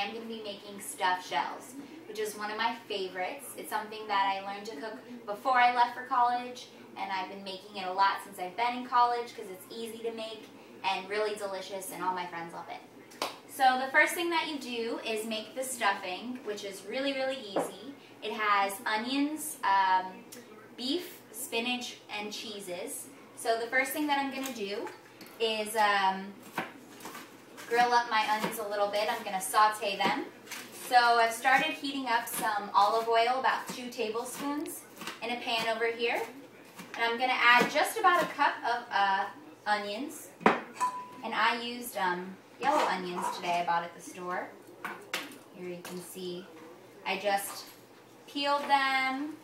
am going to be making stuffed shells, which is one of my favorites. It's something that I learned to cook before I left for college, and I've been making it a lot since I've been in college because it's easy to make and really delicious, and all my friends love it. So the first thing that you do is make the stuffing, which is really, really easy. It has onions, beef, spinach, and cheeses. So the first thing that I'm going to do is grill up my onions a little bit. I'm going to saute them. So I've started heating up some olive oil, about 2 tablespoons, in a pan over here. And I'm going to add just about a cup of onions. And I used yellow onions today I bought at the store. Here you can see I just peeled them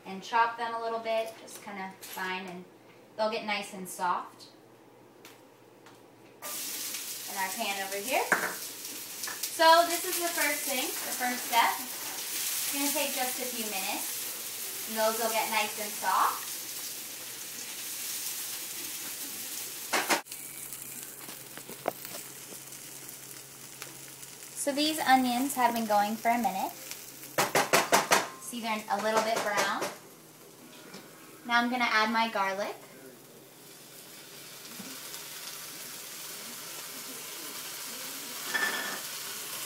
and chopped them a little bit, just kind of fine, and they'll get nice and soft. In our pan over here. So this is the first thing, the first step. It's going to take just a few minutes, and those will get nice and soft. So these onions have been going for a minute. See, they're a little bit brown. Now I'm going to add my garlic.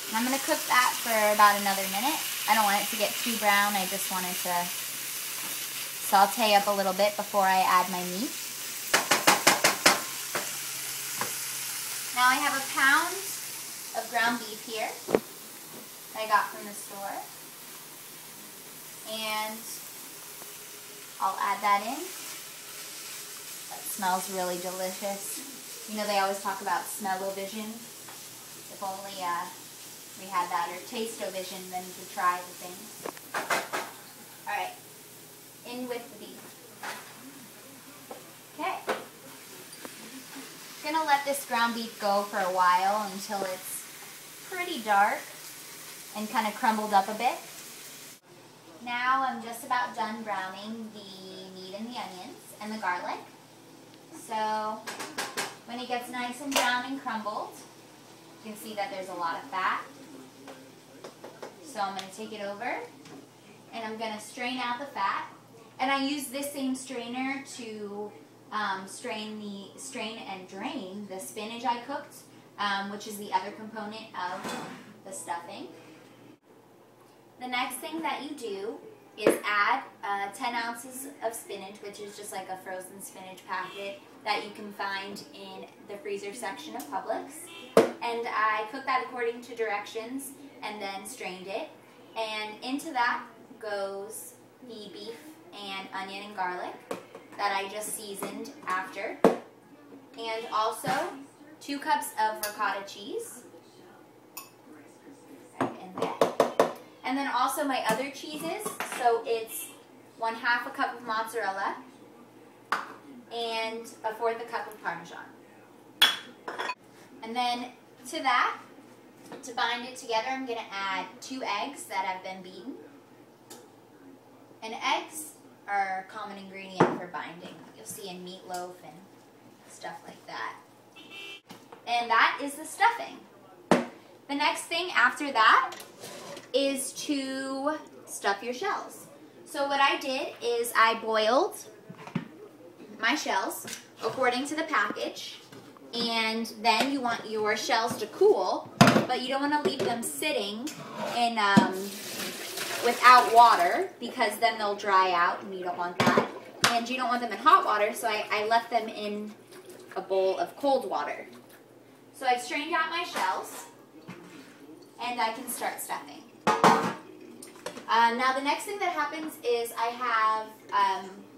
And I'm going to cook that for about another minute. I don't want it to get too brown. I just want it to saute up a little bit before I add my meat. Now I have a pound of ground beef here that I got from the store. And I'll add that in. That smells really delicious. You know, they always talk about smell-o-vision. If only we had that, or taste-o-vision, then you could try the things. Alright, in with the beef. Okay. I'm going to let this ground beef go for a while until it's pretty dark and kind of crumbled up a bit. Now I'm just about done browning the meat and the onions and the garlic. So when it gets nice and brown and crumbled, you can see that there's a lot of fat. So I'm going to take it over and I'm going to strain out the fat. And I use this same strainer to strain and drain the spinach I cooked, which is the other component of the stuffing. The next thing that you do is add 10 ounces of spinach, which is just like a frozen spinach packet that you can find in the freezer section of Publix. And I cooked that according to directions and then strained it. And into that goes the beef and onion and garlic that I just seasoned after. And also 2 cups of ricotta cheese. Right in there. And then also my other cheeses. So it's 1/2 a cup of mozzarella and 1/4 a cup of Parmesan. And then to that, to bind it together, I'm going to add 2 eggs that have been beaten. And eggs are a common ingredient for binding. You'll see in meatloaf and stuff like that. And that is the stuffing. The next thing after that is to stuff your shells. So what I did is I boiled my shells according to the package. And then you want your shells to cool, but you don't want to leave them sitting in without water, because then they'll dry out and you don't want that. And you don't want them in hot water, so I left them in a bowl of cold water. So I've strained out my shells and I can start stuffing. Now the next thing that happens is I have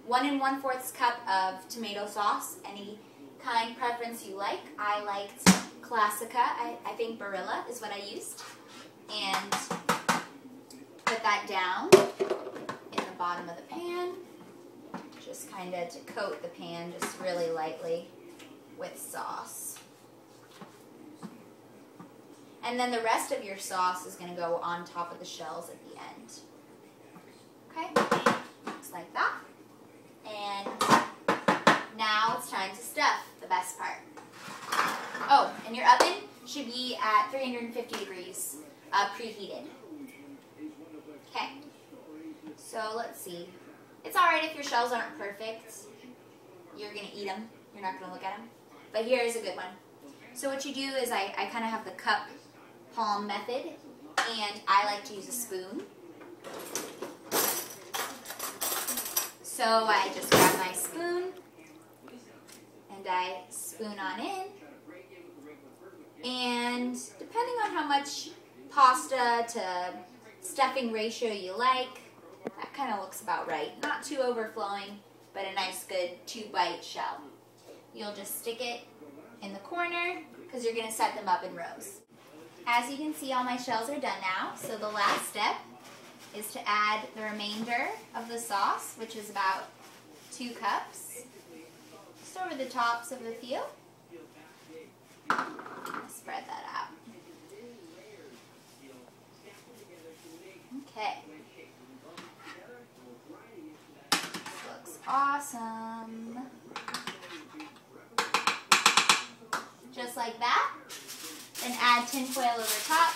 1 1/4 cup of tomato sauce, any kind preference you like. I liked Classica. I think Barilla is what I used. And put that down in the bottom of the pan, just kind of to coat the pan just really lightly with sauce. And then the rest of your sauce is going to go on top of the shells at the end. Okay, looks like that. And now it's time to stuff, the best part. Oh, and your oven should be at 350 degrees, preheated. Okay, so let's see. It's alright if your shells aren't perfect. You're going to eat them. You're not going to look at them. But here is a good one. So what you do is I kind of have the cup palm method, and I like to use a spoon. So I just grab my spoon, and I spoon on in. And depending on how much pasta to stuffing ratio you like, that kind of looks about right. Not too overflowing, but a nice good 2-bite shell. You'll just stick it in the corner because you're going to set them up in rows. As you can see, all my shells are done now. So the last step is to add the remainder of the sauce, which is about 2 cups. Just over the tops of a few. Spread that out. Okay. This looks awesome. Just like that. Then add tin foil over top.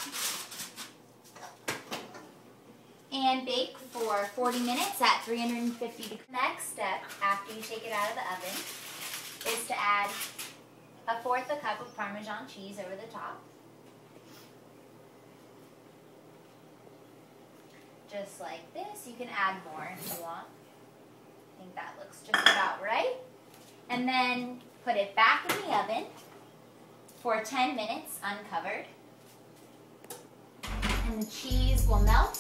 And bake for 40 minutes at 350 degrees. Next step, after you take it out of the oven, is to add 1/4 cup of Parmesan cheese over the top. Just like this. You can add more if you want. I think that looks just about right. And then put it back in the oven for 10 minutes uncovered. And the cheese will melt